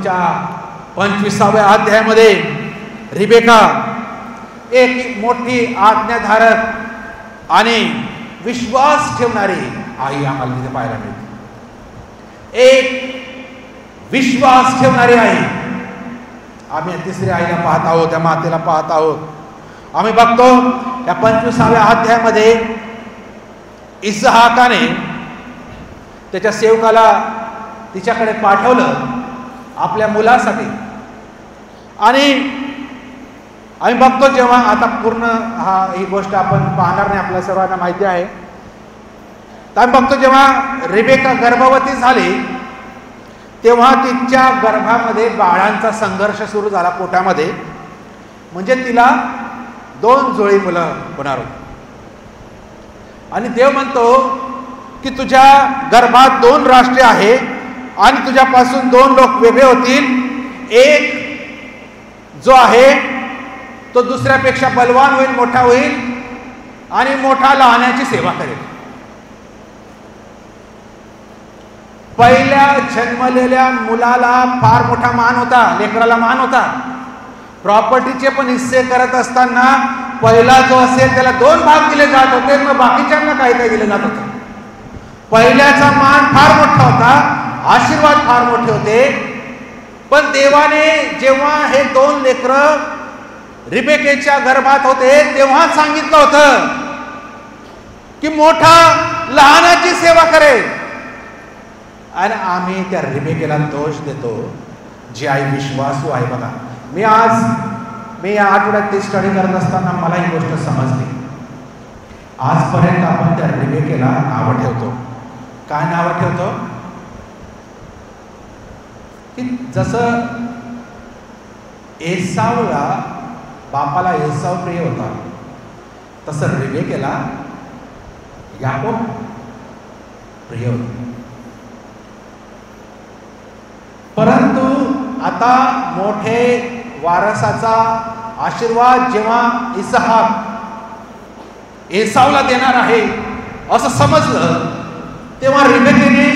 उत्पत्तीच्या 25व्या अध्यायामध्ये Rebecca एक मोठी आज्ञाधारक आणि विश्वास ठेवणारी आई आम्हाला तिथे पाहायला मिळते. एक विश्वास ठेवणारी आई. आम्ही तिसऱ्या आईला पाहत आहोत, त्या मातेला पाहत आहोत. आम्ही बघतो या 25व्या अध्यायामध्ये इसहाकाने त्याच्या सेवकाला तिच्याकडे पाठवलं आपल्या मुलासाठी. आणि आम्ही बघतो जेव्हा आता पूर्ण ही गोष्ट आपण पाहणार नाही, आपल्या सर्वांना माहिती आहे. तर आम्ही बघतो जेव्हा रिबेका गर्भवती झाली तेव्हा तिच्या गर्भामध्ये बाळांचा संघर्ष सुरू झाला पोटामध्ये. म्हणजे तिला 2 जोडी मुलं होणार होती. आणि देव म्हणतो की तुझ्या गर्भात 2 राष्ट्रे आहे आणि तुझ्यापासून 2 लोक वेगळे होतील. एक जो आहे तो दुसऱ्यापेक्षा बलवान होईल, मोठा होईल आणि मोठा लहानाची सेवा करेल. पहिल्या जन्मलेल्या मुलाला फार मोठा मान होता, लेकराला मान होता. प्रॉपर्टीचे पण हिस्से करत असताना पहिला जो असेल त्याला 2 भाग दिले जात होते, मग बाकीच्यांना काही काही दिले जात होते. पहिल्याचा मान फार मोठा होता, आशीर्वाद फार मोठे होते. पण देवाने जेव्हा हे 2 लेकरं रिबेकेच्या गर्भात होते तेव्हा सांगितलं होतं की मोठा लहानाची सेवा करेल. आणि आम्ही त्या रिबेकेला दोष देतो जी आई विश्वासू आहे. बघा, मी या आठवड्यात ती स्टडी करत असताना मला ही गोष्ट समजली. आजपर्यंत आपण त्या रिबेकेला नावं ठेवतो. काय नावं ठेवतो? की जसं एसावला बापाला एसाव प्रिय होता तसं रिबेकेला याकोब प्रिय होता. परंतु आता मोठे वारसाचा आशीर्वाद जेव्हा इसहाक एसावला देणार आहे असं समजलं तेव्हा रिबेकेने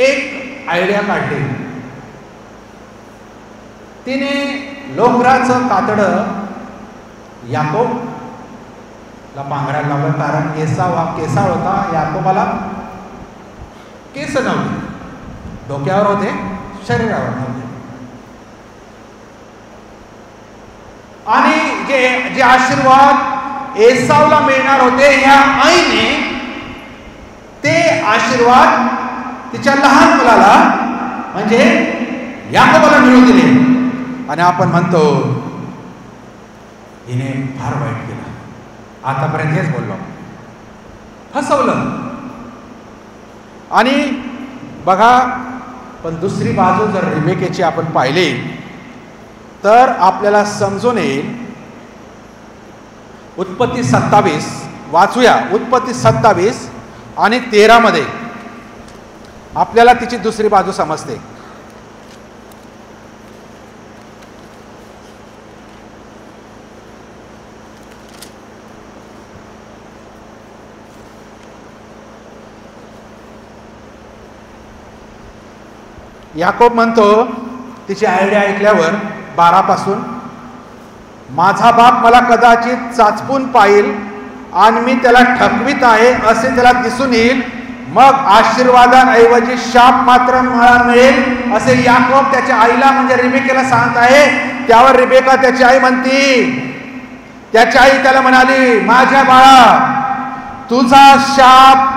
एक आयडिया काढली. तिने लोकराचं कातडं याकोबला पांघरायला लावलं. कारण एसाव हा केसाळ होता, याकोबाला केस नव्हते, डोक्यावर होते, शरीरावर नव्हते. आणि जे आशीर्वाद एसावला मिळणार होते या आईने ते आशीर्वाद तिच्या लहान मुलाला म्हणजे याकोबाला मिळवून दिले. आणि आपण म्हणतो हिने फार वाईट केलं. आतापर्यंत हेच बोललो, फसवलं. आणि बघा, पण दुसरी बाजू जर रिबेकेची आपण पाहिली तर आपल्याला समजून येईल. उत्पत्ती 27 वाचूया. उत्पत्ती 27 आणि 13 मध्ये आपल्याला तिची दुसरी बाजू समजते. याकोब म्हणतो तिची आयडिया ऐकल्यावर 12 पासून, माझा बाप मला कदाचित चाचपून पाहिल आणि मी त्याला ठकवीत आहे असे त्याला दिसून येईल, मग आशीर्वादांऐवजी शाप मात्र मला मिळेल असे याकोब त्याच्या आईला म्हणजे रिबेकेला सांगत आहे. त्यावर रिबेका त्याची आई म्हणती, त्याची आई त्याला म्हणाली, माझ्या बाळा तुझा शाप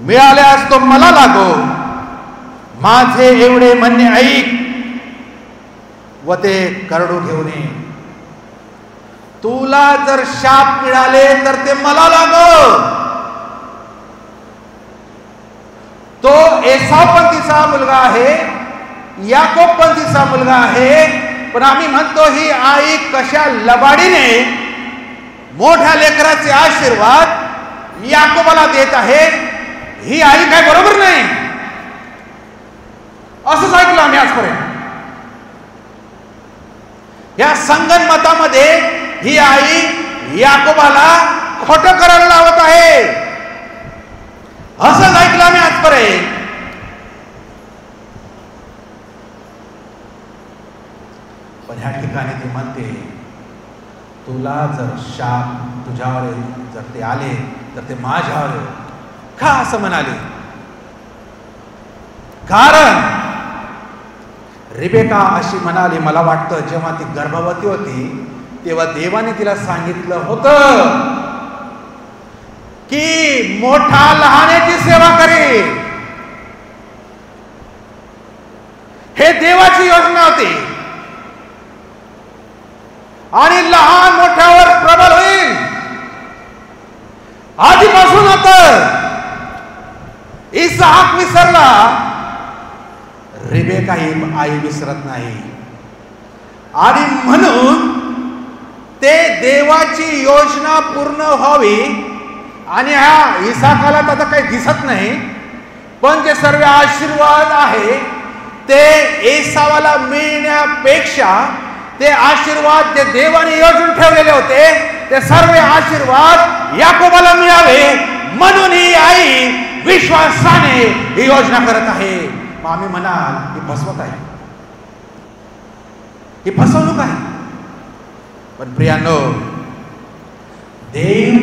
मिळाल्यास तो मला लागो, माझे एवढे म्हणणे ऐक व ते करडू घेऊन ये. तुला जर शाप मिळाले तर ते मला लागो. तो एसावपंथीचा मुलगा आहे, याकोबपंथीचा मुलगा आहे. पण आम्ही म्हणतो ही आई कशा लबाडीने मोठ्या लेकराचे आशीर्वाद याकोबाला देत आहे. ही आई काय बरोबर नाही असंच ऐकलं आम्ही आजपर्यंत. या संगनमतामध्ये ही आई याकोबाला खोटं करायला लावत आहे असंच ऐकलं आम्ही आजपर्यंत. पण ह्या ठिकाणी ती म्हणते, तुला जर शाप तुझ्यावर जर ते आले तर ते माझ्यावर का असं म्हणाले? कारण रिबेका अशी म्हणाली, मला वाटतं जेव्हा ती गर्भवती होती तेव्हा देवाने तिला सांगितलं होतं की मोठा लहानाची सेवा करेल. हे देवाची योजना होती आणि लहान मोठ्यावर प्रबल होईल आधीपासून होतं. इसहाक विसरला, रिबेका ही आई विसरत नाही. आणि म्हणून ते देवाची योजना पूर्ण व्हावी. आणि हा इसहाकाला तर काही दिसत नाही, पण जे सर्व आशीर्वाद आहे ते एसावाला मिळण्यापेक्षा ते आशीर्वाद जे देवाने योजून ठेवलेले होते ते सर्व आशीर्वाद याकोबाला मिळावे म्हणून ही आई विश्वासाने ही योजना करत आहे. मग आम्ही म्हणाल ही फसवत आहे, ही फसवणूक आहे. पण प्रियांनो, देव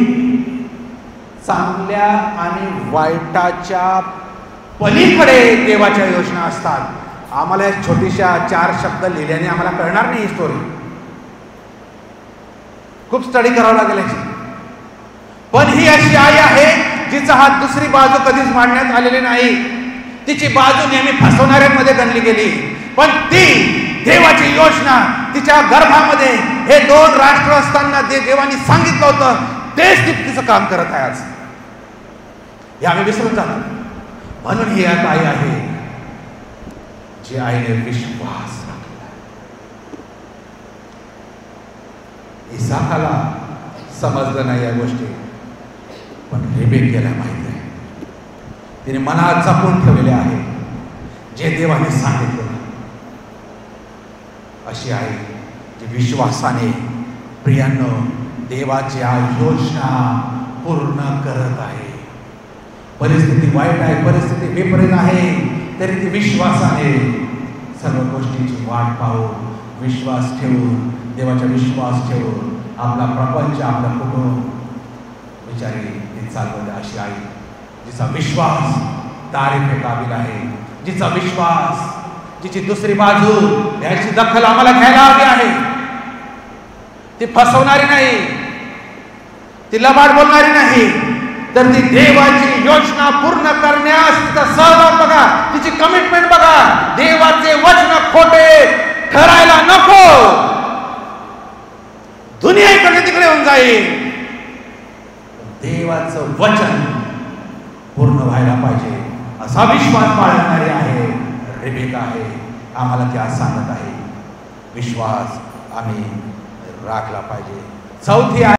चांगल्या आणि वाईटाच्या पलीकडे देवाच्या योजना असतात. आम्हाला छोटीशा 4 शब्द लिहिल्याने आम्हाला कळणार नाही ही स्टोरी, खूप स्टडी करावं लागेल याची. पण ही अशी आई आहे जिचा हात दुसरी बाजू कधीच मांडण्यात आलेली नाही. तिची बाजू नेहमी फसवणाऱ्यांमध्ये गणली गेली, पण ती देवाची योजना तिच्या गर्भामध्ये हे 2 राष्ट्र असताना जे देवाने सांगितलं होतं तेच ती तिचं काम करत आहे. आज हे आम्ही विसरून जातो. म्हणून ही एक आई आहे जी आईने विश्वास राखला. इसहाकाला समजलं नाही या गोष्टी, पण रिबेकाला माहिती आहे. तिने मनात जपून ठेवलेले आहे जे देवाने सांगितलं. अशी आहे जी विश्वासाने प्रियांनो देवाच्या योजना पूर्ण करत आहे. परिस्थिती वाईट आहे, परिस्थिती विपरीत आहे, तरी ती विश्वासाने सर्व गोष्टीची वाट पाहून, विश्वास ठेवून, देवाचा विश्वास ठेवून आपला प्रपंच, आपला कुटुंब विचारी ती चालवते. अशी आई जिचा विश्वास तारीफ काबिल आहे, जिचा विश्वास, जिची दुसरी बाजू याची दखल आम्हाला घ्यायला हवी आहे. ती फसवणारी नाही, ती लबाड बोलणारी नाही, तर ती देवाची योजना पूर्ण करण्यास तिचा सहभाग बघा, तिची कमिटमेंट बघा. देवाचे वचन खोटे ठरायला नको. दुनिया इकडे तिकडे होऊन जाईल, देवाचं वचन पूर्ण व्हायला पाहिजे असा विश्वास बाळगणारी आहे रिबेका आहे. आम्हाला ती आज सांगत आहे विश्वास आम्ही राखला पाहिजे. चौथी